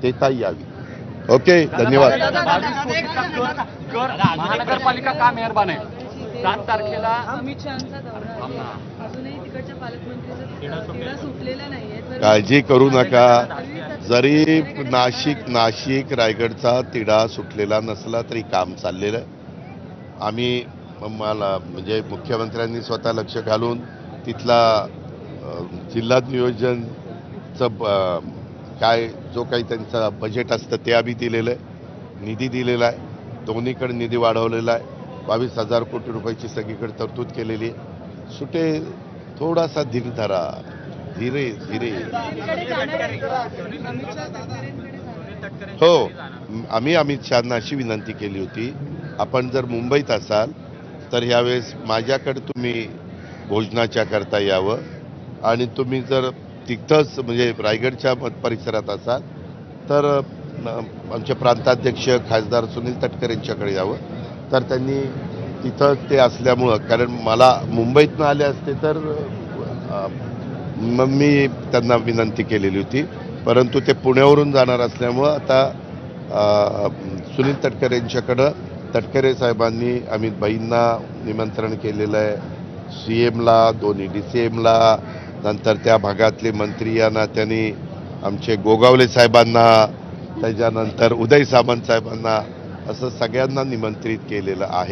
देता यावी। ओके, धन्यवाद। महानगरपालिका का मेहरबान आहे? 7 तारखेला अमित शहांचा दौरा आहे. अजूनही तिकडच्या पालकमंत्रीचा तिढा सुटलेला नाहीये. काळजी करू नका। जरी नाशिक रायगडचा तिढा सुटलेला नसला तरी काम चाललेलं आहे। आम्ही मला म्हणजे मुख्यमंत्र्यांनी स्वतः लक्ष घालून तिथला जिल्हा नियोजनचं काय जो काही त्यांचं बजेट असतं ते आम्ही दिलेलं आहे, निधी दिलेला आहे, दोन्हीकडे निधी वाढवलेला आहे, 22,000 कोटी रुपयाची सगळीकडे तरतूद केलेली आहे। सुटे थोडासा धीर धरा, धीरे धीरे। हो, आम्ही अमित शहांना अशी विनंती केली होती, आपण जर मुंबईत असाल तर यावेळेस माझ्याकडे तुम्ही भोजनाच्या करता यावं, आणि तुम्ही जर तिथंच म्हणजे रायगडच्या परिसरात असाल तर आमचे प्रांताध्यक्ष खासदार सुनील तटकरे यांच्याकडे यावं। तर त्यांनी तिथं ते असल्यामुळं, कारण मला मुंबईतनं आले असते तर मग मी त्यांना विनंती केलेली होती, परंतु ते पुण्यावरून जाणार असल्यामुळं आता सुनील तटकरे यांच्याकडं तटकरे साहेबांनी अमित भाईंना निमंत्रण केलेलं आहे, CMला, दोन्ही DCMला, नंतर त्या भागातले मंत्री यांना त्यांनी आमचे गोगावले साहेबांना, त्याच्यानंतर उदय सामंत साहेबांना, असं सगळ्यांना निमंत्रित केलेलं आहे।